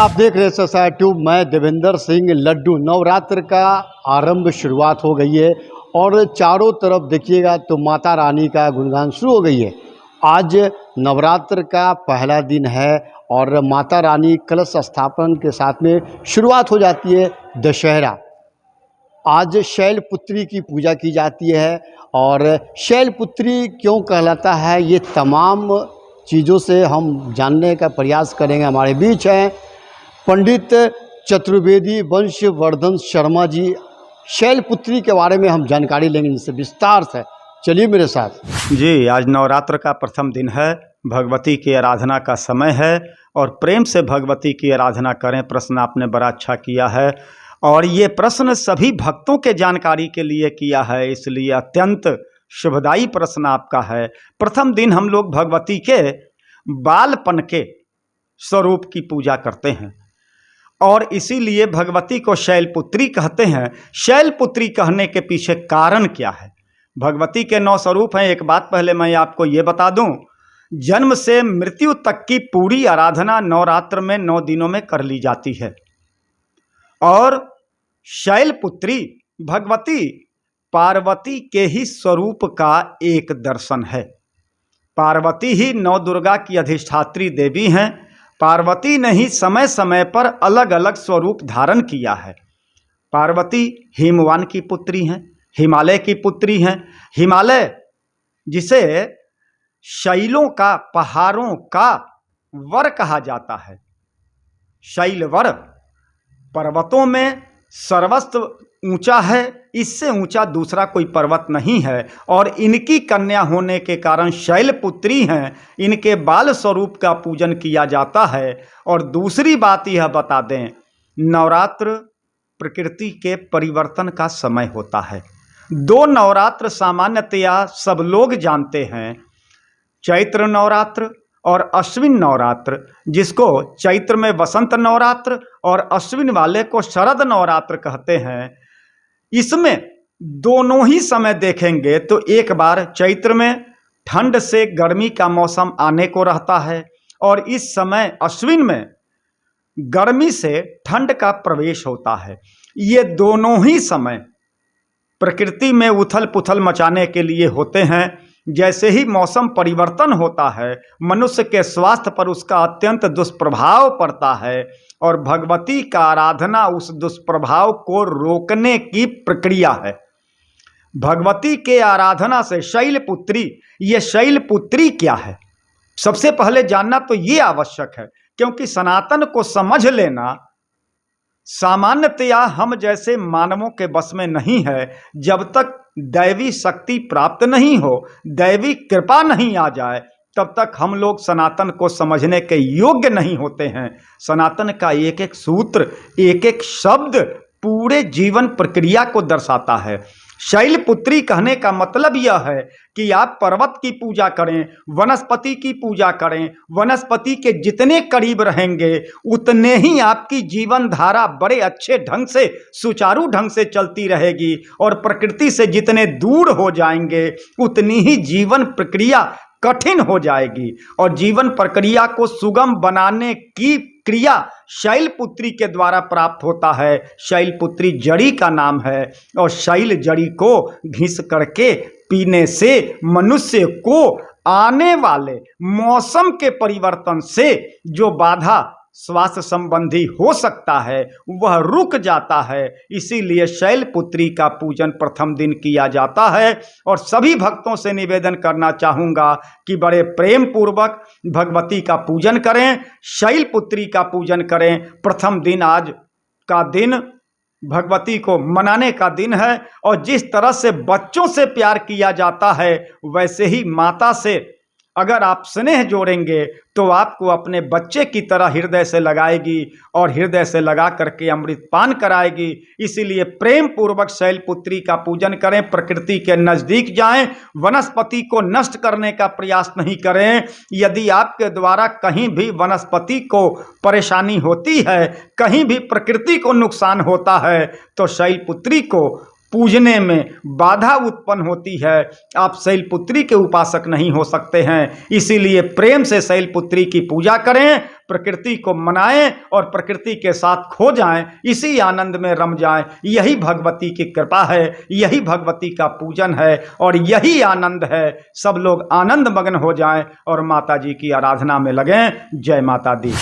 आप देख रहे हैं सोसाइटी ट्यूब। मैं देवेंद्र सिंह लड्डू। नवरात्र का आरंभ शुरुआत हो गई है और चारों तरफ देखिएगा तो माता रानी का गुणगान शुरू हो गई है। आज नवरात्र का पहला दिन है और माता रानी कलश स्थापन के साथ में शुरुआत हो जाती है दशहरा। आज शैलपुत्री की पूजा की जाती है और शैलपुत्री क्यों कहलाता है, ये तमाम चीज़ों से हम जानने का प्रयास करेंगे। हमारे बीच हैं पंडित चतुर्वेदी वंशवर्धन शर्मा जी। शैलपुत्री के बारे में हम जानकारी लेंगे इनसे विस्तार से। चलिए मेरे साथ। जी, आज नवरात्र का प्रथम दिन है, भगवती की आराधना का समय है और प्रेम से भगवती की आराधना करें। प्रश्न आपने बड़ा अच्छा किया है और ये प्रश्न सभी भक्तों के जानकारी के लिए किया है, इसलिए अत्यंत शुभदायी प्रश्न आपका है। प्रथम दिन हम लोग भगवती के बालपन के स्वरूप की पूजा करते हैं और इसीलिए भगवती को शैलपुत्री कहते हैं। शैलपुत्री कहने के पीछे कारण क्या है? भगवती के 9 स्वरूप हैं। एक बात पहले मैं आपको ये बता दूं, जन्म से मृत्यु तक की पूरी आराधना नवरात्र में 9 दिनों में कर ली जाती है और शैलपुत्री भगवती पार्वती के ही स्वरूप का एक दर्शन है। पार्वती ही नवदुर्गा की अधिष्ठात्री देवी हैं। पार्वती ने ही समय समय पर अलग अलग स्वरूप धारण किया है। पार्वती हिमवान की पुत्री हैं, हिमालय की पुत्री हैं। हिमालय जिसे शैलों का, पहाड़ों का वर कहा जाता है। शैलवर पर्वतों में सर्वस्व ऊंचा है, इससे ऊंचा दूसरा कोई पर्वत नहीं है और इनकी कन्या होने के कारण शैलपुत्री हैं। इनके बाल स्वरूप का पूजन किया जाता है। और दूसरी बात यह बता दें, नवरात्र प्रकृति के परिवर्तन का समय होता है। 2 नवरात्र सामान्यतया सब लोग जानते हैं, चैत्र नवरात्र और अश्विन नवरात्र, जिसको चैत्र में वसंत नवरात्र और अश्विन वाले को शरद नवरात्र कहते हैं। इसमें दोनों ही समय देखेंगे तो एक बार चैत्र में ठंड से गर्मी का मौसम आने को रहता है और इस समय अश्विन में गर्मी से ठंड का प्रवेश होता है। ये दोनों ही समय प्रकृति में उथल पुथल मचाने के लिए होते हैं। जैसे ही मौसम परिवर्तन होता है, मनुष्य के स्वास्थ्य पर उसका अत्यंत दुष्प्रभाव पड़ता है और भगवती का आराधना उस दुष्प्रभाव को रोकने की प्रक्रिया है। भगवती के आराधना से शैलपुत्री, ये शैलपुत्री क्या है, सबसे पहले जानना तो ये आवश्यक है, क्योंकि सनातन को समझ लेना सामान्यतया हम जैसे मानवों के बस में नहीं है। जब तक दैवी शक्ति प्राप्त नहीं हो, दैवी कृपा नहीं आ जाए, तब तक हम लोग सनातन को समझने के योग्य नहीं होते हैं। सनातन का एक एक सूत्र, एक एक शब्द पूरे जीवन प्रक्रिया को दर्शाता है। शैलपुत्री कहने का मतलब यह है कि आप पर्वत की पूजा करें, वनस्पति की पूजा करें। वनस्पति के जितने करीब रहेंगे उतने ही आपकी जीवन धारा बड़े अच्छे ढंग से, सुचारू ढंग से चलती रहेगी और प्रकृति से जितने दूर हो जाएंगे उतनी ही जीवन प्रक्रिया कठिन हो जाएगी और जीवन प्रक्रिया को सुगम बनाने की क्रिया शैलपुत्री के द्वारा प्राप्त होता है। शैलपुत्री जड़ी का नाम है और शैल जड़ी को घिस करके पीने से मनुष्य को आने वाले मौसम के परिवर्तन से जो बाधा स्वास्थ्य संबंधी हो सकता है वह रुक जाता है। इसीलिए शैलपुत्री का पूजन प्रथम दिन किया जाता है और सभी भक्तों से निवेदन करना चाहूँगा कि बड़े प्रेम पूर्वक भगवती का पूजन करें, शैलपुत्री का पूजन करें। प्रथम दिन, आज का दिन भगवती को मनाने का दिन है और जिस तरह से बच्चों से प्यार किया जाता है वैसे ही माता से अगर आप स्नेह जोड़ेंगे तो आपको अपने बच्चे की तरह हृदय से लगाएगी और हृदय से लगा करके अमृत पान कराएगी। इसीलिए प्रेम पूर्वक शैलपुत्री का पूजन करें, प्रकृति के नज़दीक जाएं, वनस्पति को नष्ट करने का प्रयास नहीं करें। यदि आपके द्वारा कहीं भी वनस्पति को परेशानी होती है, कहीं भी प्रकृति को नुकसान होता है, तो शैलपुत्री को पूजने में बाधा उत्पन्न होती है। आप शैलपुत्री के उपासक नहीं हो सकते हैं, इसीलिए प्रेम से शैलपुत्री की पूजा करें, प्रकृति को मनाएं और प्रकृति के साथ खो जाएं, इसी आनंद में रम जाएं। यही भगवती की कृपा है, यही भगवती का पूजन है और यही आनंद है। सब लोग आनंद मग्न हो जाएं और माता जी की आराधना में लगें। जय माता दी।